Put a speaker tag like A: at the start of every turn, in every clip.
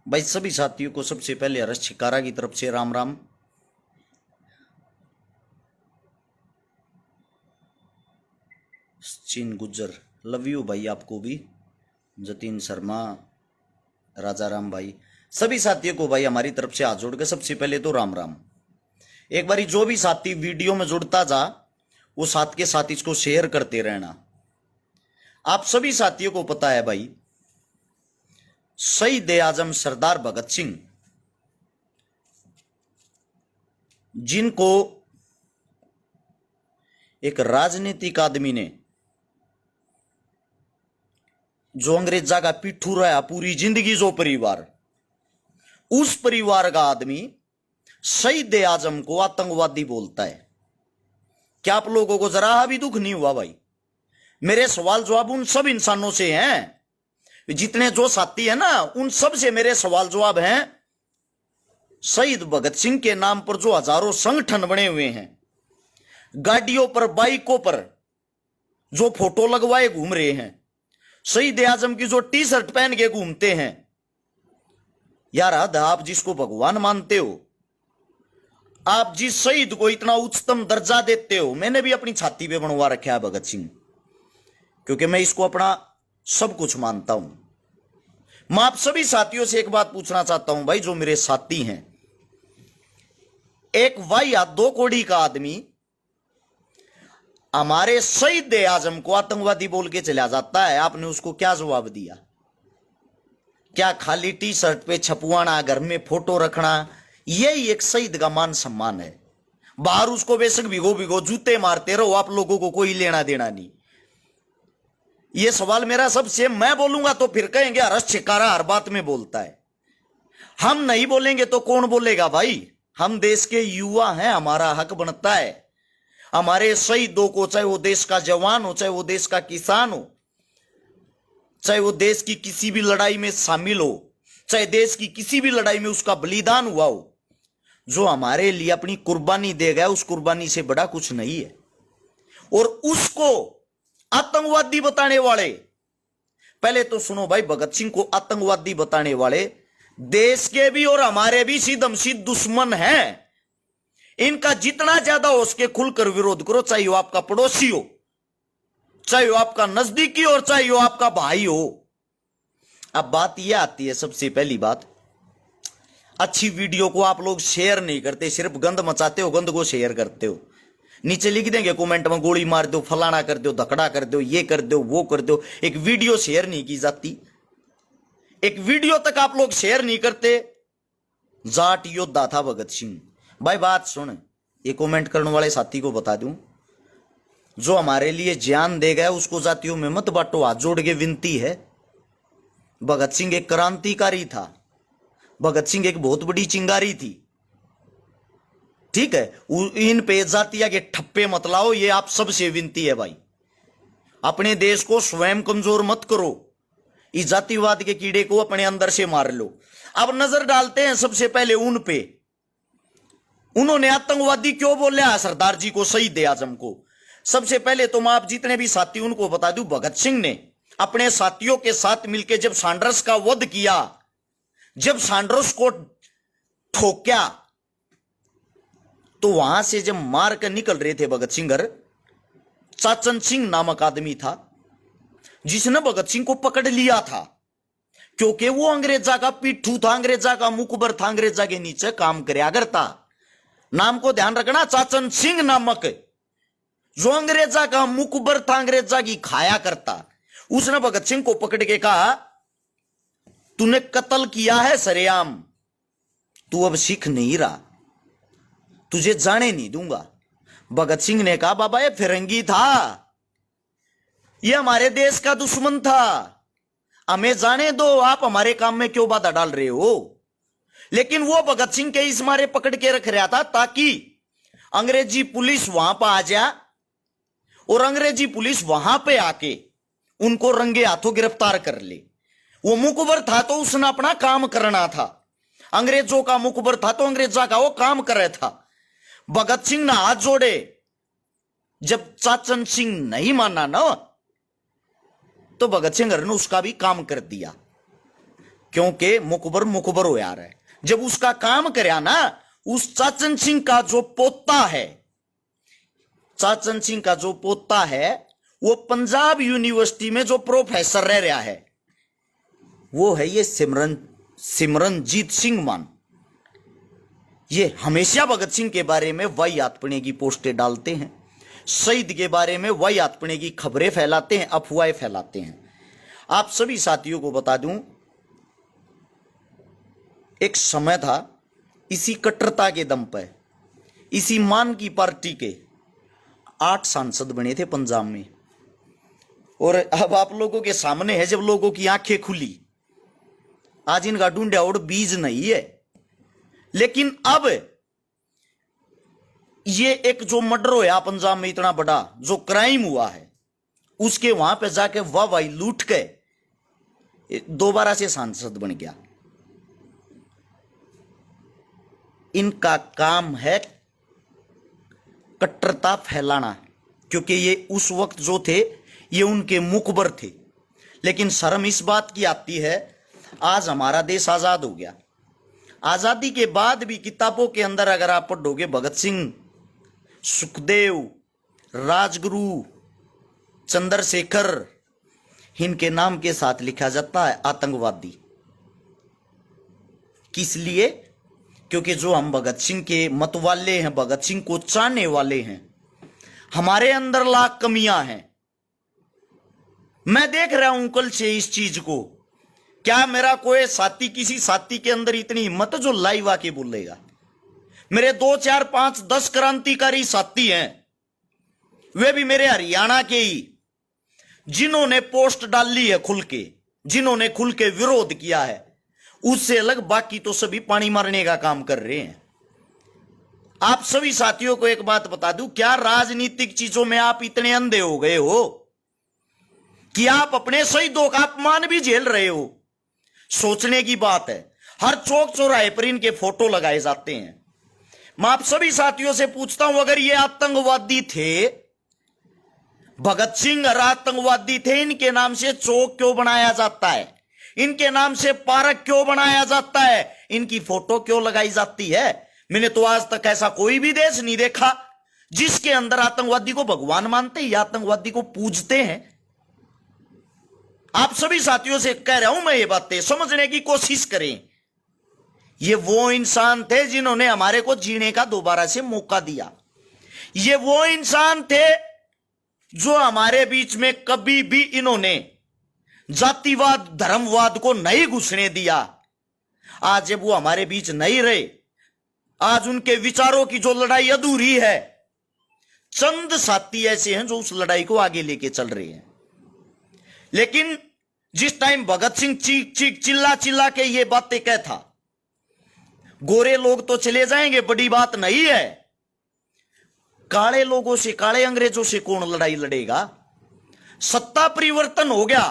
A: भाई सभी साथियों को सबसे पहले हर्ष छिकारा की तरफ से राम राम। सचिन गुज्जर लव यू भाई, आपको भी। जतिन शर्मा, राजा राम भाई, सभी साथियों को भाई हमारी तरफ से हाथ जोड़ के सबसे पहले तो राम राम। एक बारी जो भी साथी वीडियो में जुड़ता जा वो साथ के साथ इसको शेयर करते रहना। आप सभी साथियों को पता है भाई, शहीद आजम सरदार भगत सिंह, जिनको एक राजनीतिक आदमी ने जो अंग्रेजा का पिट्ठू रहा पूरी जिंदगी, जो परिवार, उस परिवार का आदमी शहीद आजम को आतंकवादी बोलता है। क्या आप लोगों को जरा भी दुख नहीं हुआ भाई? मेरे सवाल जवाब उन सब इंसानों से हैं, जितने जो साथी है ना, उन सब से मेरे सवाल जवाब हैं। शहीद भगत सिंह के नाम पर जो हजारों संगठन बने हुए हैं, गाड़ियों पर बाइकों पर जो फोटो लगवाए घूम रहे हैं, शहीद आजम की जो टी शर्ट पहन के घूमते हैं, यार हद, आप जिसको भगवान मानते हो, आप जिस शहीद को इतना उच्चतम दर्जा देते हो, मैंने भी अपनी छाती पे बनवा रखा है भगत सिंह, क्योंकि मैं इसको अपना सब कुछ मानता हूं। मैं आप सभी साथियों से एक बात पूछना चाहता हूं भाई, जो मेरे साथी हैं, एक वाई या दो कोड़ी का आदमी हमारे शहीद आजम को आतंकवादी बोल के चला जाता है, आपने उसको क्या जवाब दिया? क्या खाली टी शर्ट पे छपवाना, घर में फोटो रखना, यही एक शहीद का मान सम्मान है? बाहर उसको बेशक भिगो भिगो जूते मारते रहो, आप लोगों को कोई लेना देना नहीं। यह सवाल मेरा सबसे, मैं बोलूंगा तो फिर कहेंगे हर्ष छिकारा हर बात में बोलता है। हम नहीं बोलेंगे तो कौन बोलेगा भाई? हम देश के युवा हैं, हमारा हक बनता है हमारे शहीदों को, चाहे वो देश का जवान हो, चाहे वो देश का किसान हो, चाहे वो देश की किसी भी लड़ाई में शामिल हो, चाहे देश की किसी भी लड़ाई में उसका बलिदान हुआ हो, जो हमारे लिए अपनी कुर्बानी दे गया, उस कुर्बानी से बड़ा कुछ नहीं है। और उसको आतंकवादी बताने वाले, पहले तो सुनो भाई, भगत सिंह को आतंकवादी बताने वाले देश के भी और हमारे भी सीधम-सीध दुश्मन हैं। इनका जितना ज्यादा हो सके खुलकर विरोध करो, चाहे वो आपका पड़ोसी हो, चाहे वो आपका नजदीकी हो, और चाहे वो आपका भाई हो। अब बात यह आती है, सबसे पहली बात, अच्छी वीडियो को आप लोग शेयर नहीं करते, सिर्फ गंद मचाते हो, गंद को शेयर करते हो। नीचे लिख देंगे कमेंट में, गोली मार दो, फलाना कर दो, धकड़ा कर दो, ये कर दो, वो कर दो। एक वीडियो शेयर नहीं की जाती, एक वीडियो तक आप लोग शेयर नहीं करते। जाट योद्धा था भगत सिंह भाई। बात सुन, ये कमेंट करने वाले साथी को बता दूं, जो हमारे लिए जान दे गया उसको जातियों में मत बांटो, हाथ जोड़ के विनती है। भगत सिंह एक क्रांतिकारी था, भगत सिंह एक बहुत बड़ी चिंगारी थी, ठीक है? इन पे जातिया के ठप्पे मत लाओ, ये आप सबसे विनती है भाई। अपने देश को स्वयं कमजोर मत करो, इस जातिवाद के कीड़े को अपने अंदर से मार लो। अब नजर डालते हैं सबसे पहले उन पे, उन्होंने आतंकवादी क्यों बोला सरदार जी को, शहीद आजम को। सबसे पहले तो मैं आप जितने भी साथी उनको बता दूं, भगत सिंह ने अपने साथियों के साथ मिलकर जब सैंडर्स का वध किया, जब सैंडर्स को ठोक्या, तो वहां से जब मार कर निकल रहे थे भगत सिंह, चाचन सिंह नामक आदमी था जिसने भगत सिंह को पकड़ लिया था, क्योंकि वो अंग्रेजा का पिट्ठू था, अंग्रेजा का मुखबर था, अंग्रेजा के नीचे काम करया करता। नाम को ध्यान रखना, चाचन सिंह नामक, जो अंग्रेजा का मुखबर था, अंग्रेजा की खाया करता। उसने भगत सिंह को पकड़ के कहा, तूने कत्ल किया है सरेआम, तू अब सीख नहीं रहा, तुझे जाने नहीं दूंगा। भगत सिंह ने कहा, बाबा ये फिरंगी था, ये हमारे देश का दुश्मन था, हमें जाने दो, आप हमारे काम में क्यों बाधा डाल रहे हो? लेकिन वो भगत सिंह के इस मारे पकड़ के रख रहा था ताकि अंग्रेजी पुलिस वहां पर आ जाए, और अंग्रेजी पुलिस वहां पे आके उनको रंगे हाथों गिरफ्तार कर ले। वो मुखबर था तो उसने अपना काम करना था, अंग्रेजों का मुखबर था तो अंग्रेजा का वो काम कर रहा था। भगत सिंह ने हाथ जोड़े, जब चाचन सिंह नहीं माना ना, तो भगत सिंह ने उसका भी काम कर दिया। क्योंकि मुकबर मुकबर हो यार है। जब उसका काम करया ना, उस चाचन सिंह का जो पोता है, चाचन सिंह का जो पोता है, वो पंजाब यूनिवर्सिटी में जो प्रोफेसर रह रहा है, वो है ये सिमरनजीत सिंह मान। ये हमेशा भगत सिंह के बारे में वाहियातपने की पोस्टें डालते हैं, शहीद के बारे में वाहियातपने की खबरें फैलाते हैं, अफवाहें फैलाते हैं। आप सभी साथियों को बता दूं, एक समय था, इसी कट्टरता के दम पर, इसी मान की पार्टी के 8 सांसद बने थे पंजाब में। और अब आप लोगों के सामने है, जब लोगों की आंखें खुली, आज इनका ढूंढा और बीज नहीं है। लेकिन अब ये एक जो मर्डर होया पंजाब में, इतना बड़ा जो क्राइम हुआ है, उसके वहां पे जाके वाह लूट के दोबारा से सांसद बन गया। इनका काम है कट्टरता फैलाना, क्योंकि ये उस वक्त जो थे ये उनके मुखबर थे। लेकिन शर्म इस बात की आती है, आज हमारा देश आजाद हो गया, आजादी के बाद भी किताबों के अंदर अगर आप पढ़ोगे, भगत सिंह, सुखदेव, राजगुरु, चंद्रशेखर, इनके नाम के साथ लिखा जाता है आतंकवादी। किस लिए? क्योंकि जो हम भगत सिंह के मत वाले हैं, भगत सिंह को चाहने वाले हैं, हमारे अंदर लाख कमियां हैं। मैं देख रहा हूं कल से इस चीज को। क्या मेरा कोई साथी, किसी साथी के अंदर इतनी हिम्मत जो लाइव आके बोलेगा? मेरे 2, 4, 5, 10 क्रांतिकारी साथी हैं, वे भी मेरे हरियाणा के ही, जिन्होंने पोस्ट डाली है खुल के, जिन्होंने खुल के विरोध किया है। उससे अलग बाकी तो सभी पानी मारने का काम कर रहे हैं। आप सभी साथियों को एक बात बता दूं, क्या राजनीतिक चीजों में आप इतने अंधे हो गए हो कि आप अपने शहीदों का अपमान भी झेल रहे हो? सोचने की बात है। हर चौक चौराहे पर इनके फोटो लगाए जाते हैं। मैं आप सभी साथियों से पूछता हूं, अगर ये आतंकवादी थे, भगत सिंह और आतंकवादी थे, इनके नाम से चौक क्यों बनाया जाता है? इनके नाम से पार्क क्यों बनाया जाता है? इनकी फोटो क्यों लगाई जाती है? मैंने तो आज तक ऐसा कोई भी देश नहीं देखा जिसके अंदर आतंकवादी को भगवान मानते हैं या आतंकवादी को पूजते हैं। आप सभी साथियों से कह रहा हूं मैं, ये बातें समझने की कोशिश करें। ये वो इंसान थे जिन्होंने हमारे को जीने का दोबारा से मौका दिया। ये वो इंसान थे जो हमारे बीच में कभी भी इन्होंने जातिवाद, धर्मवाद को नहीं घुसने दिया। आज जब वो हमारे बीच नहीं रहे, आज उनके विचारों की जो लड़ाई अधूरी है, चंद साथी ऐसे हैं जो उस लड़ाई को आगे लेके चल रहे हैं। लेकिन जिस टाइम भगत सिंह चीख चीख चिल्ला चिल्ला के ये बातें कहता, गोरे लोग तो चले जाएंगे, बड़ी बात नहीं है, काले लोगों से, काले अंग्रेजों से कौन लड़ाई लड़ेगा? सत्ता परिवर्तन हो गया,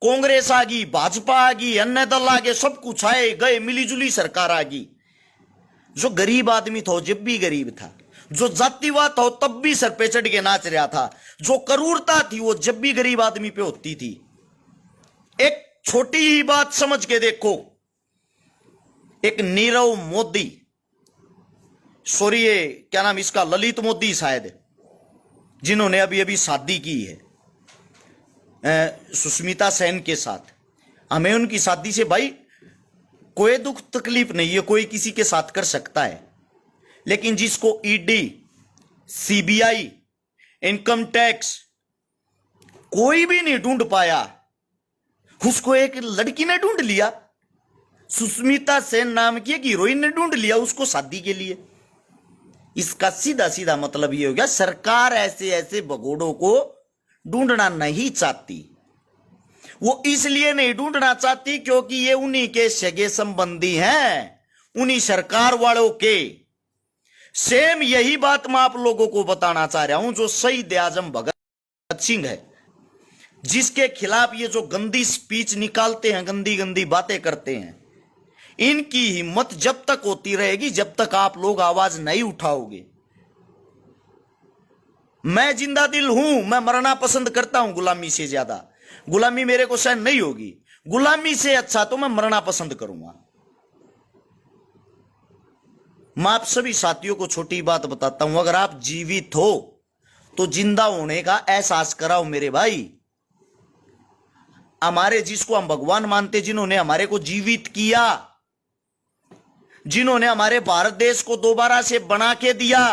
A: कांग्रेस आ गई, भाजपा आ गई, अन्य दल आ गए, सब कुछ आए गए, मिलीजुली सरकार आ गई। जो गरीब आदमी था जब भी गरीब था, जो जातिवाद था तब भी सर पे चढ़ के नाच रहा था, जो क्रूरता थी वो जब भी गरीब आदमी पे होती थी। एक छोटी ही बात समझ के देखो, एक नीरव मोदी, सॉरी ये क्या नाम इसका, ललित मोदी शायद, जिन्होंने अभी अभी शादी की है सुष्मिता सेन के साथ। हमें उनकी शादी से भाई कोई दुख तकलीफ नहीं है, कोई किसी के साथ कर सकता है। लेकिन जिसको ईडी, सीबीआई, इनकम टैक्स कोई भी नहीं ढूंढ पाया, उसको एक लड़की ने ढूंढ लिया, सुष्मिता सेन नाम की एक हीरोइन ने ढूंढ लिया उसको शादी के लिए। इसका सीधा सीधा मतलब ये हो गया, सरकार ऐसे ऐसे भगोड़ों को ढूंढना नहीं चाहती। वो इसलिए नहीं ढूंढना चाहती क्योंकि ये उन्हीं के सगे संबंधी हैं, उन्हीं सरकार वालों के। सेम यही बात मैं आप लोगों को बताना चाह रहा हूं, जो शहीद आजम भगत सिंह है, जिसके खिलाफ ये जो गंदी स्पीच निकालते हैं, गंदी गंदी बातें करते हैं, इनकी हिम्मत जब तक होती रहेगी, जब तक आप लोग आवाज नहीं उठाओगे। मैं जिंदा दिल हूं, मैं मरना पसंद करता हूं गुलामी से ज्यादा। गुलामी मेरे को सहन नहीं होगी। गुलामी से अच्छा तो मैं मरना पसंद करूंगा। मैं आप सभी साथियों को छोटी बात बताता हूं, अगर आप जीवित हो तो जिंदा होने का एहसास कराओ मेरे भाई। हमारे जिसको हम भगवान मानते, जिन्होंने हमारे को जीवित किया, जिन्होंने हमारे भारत देश को दोबारा से बना के दिया,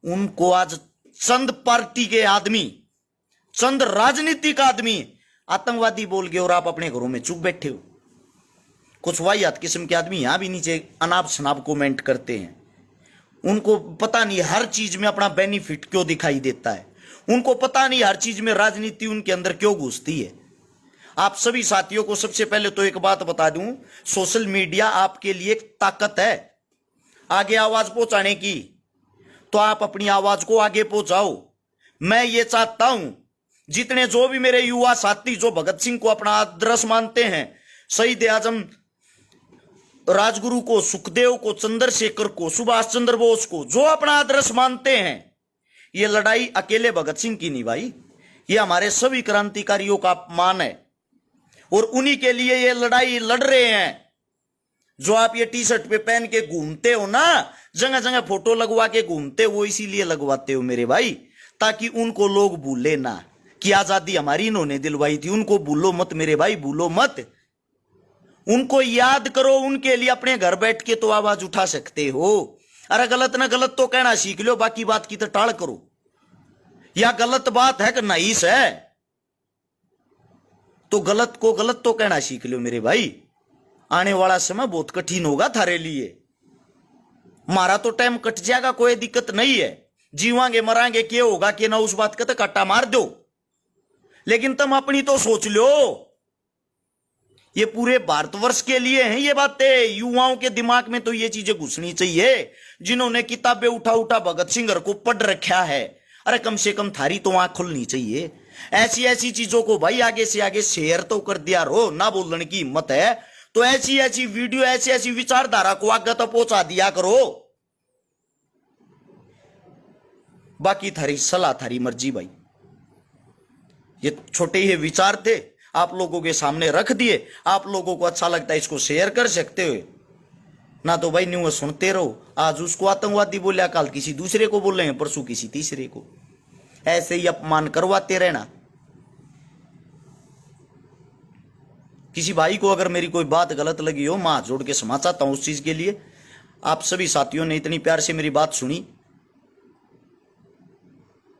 A: उनको आज चंद पार्टी के आदमी, चंद राजनीतिक आदमी आतंकवादी बोल के और आप अपने घरों में चुप बैठे हो। कुछ वाहियात किस्म के आदमी यहां भी नीचे अनाप शनाप कमेंट करते हैं। उनको पता नहीं हर चीज में अपना बेनिफिट क्यों दिखाई देता है, उनको पता नहीं हर चीज में राजनीति उनके अंदर क्यों घुसती है। आप सभी साथियों को सबसे पहले तो एक बात बता दूं, सोशल मीडिया आपके लिए एक ताकत है आगे आवाज पहुंचाने की, तो आप अपनी आवाज को आगे पहुंचाओ। मैं ये चाहता हूं जितने जो भी मेरे युवा साथी जो भगत सिंह को अपना आदर्श मानते हैं, शहीद आजम राजगुरु को, सुखदेव को, चंद्रशेखर को, सुभाष चंद्र बोस को जो अपना आदर्श मानते हैं, ये लड़ाई अकेले भगत सिंह की नहीं भाई, ये हमारे सभी क्रांतिकारियों का अपमान है और उन्हीं के लिए ये लड़ाई लड़ रहे हैं। जो आप ये टी शर्ट पे पहन के घूमते हो ना, जगह जगह फोटो लगवा के घूमते हो, इसीलिए लगवाते हो मेरे भाई, ताकि उनको लोग भूले ना कि आजादी हमारी इन्होंने दिलवाई थी। उनको भूलो मत मेरे भाई, भूलो मत, उनको याद करो। उनके लिए अपने घर बैठ के तो आवाज उठा सकते हो। अरे गलत ना गलत तो कहना सीख लो, बाकी बात की तो टाल करो। या गलत बात है कि नाइस है तो गलत को गलत तो कहना सीख लो मेरे भाई। आने वाला समय बहुत कठिन होगा थारे लिए। मारा तो टाइम कट जाएगा, कोई दिक्कत नहीं है, जीवांगे मरांगे, क्या होगा कि ना, उस बात का तो कट्टा मार दो, लेकिन तुम अपनी तो सोच लो। ये पूरे भारतवर्ष के लिए हैं ये बातें, युवाओं के दिमाग में तो ये चीजें घुसनी चाहिए। जिन्होंने किताबें उठा उठा भगत सिंह को पढ़ रखा है, अरे कम से कम थारी तो आंख खुलनी चाहिए। ऐसी ऐसी चीजों को भाई आगे से आगे शेयर तो कर दिया रो, ना बोलने की हिम्मत है तो ऐसी ऐसी वीडियो, ऐसी ऐसी विचारधारा को आगे तो पहुंचा दिया करो। बाकी थारी सलाह, थारी मर्जी भाई। ये छोटे ही विचार थे, आप लोगों के सामने रख दिए। आप लोगों को अच्छा लगता है इसको शेयर कर सकते हो, ना तो भाई न्यूज सुनते रहो। आज उसको आतंकवादी बोलिया, कल किसी दूसरे को बोलेंगे, परसों किसी तीसरे को, ऐसे ही अपमान करवाते रहना। किसी भाई को अगर मेरी कोई बात गलत लगी हो, मैं हाथ जोड़ के क्षमा चाहता हूं उस चीज के लिए। आप सभी साथियों ने इतनी प्यार से मेरी बात सुनी।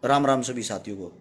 A: राम राम सभी साथियों को।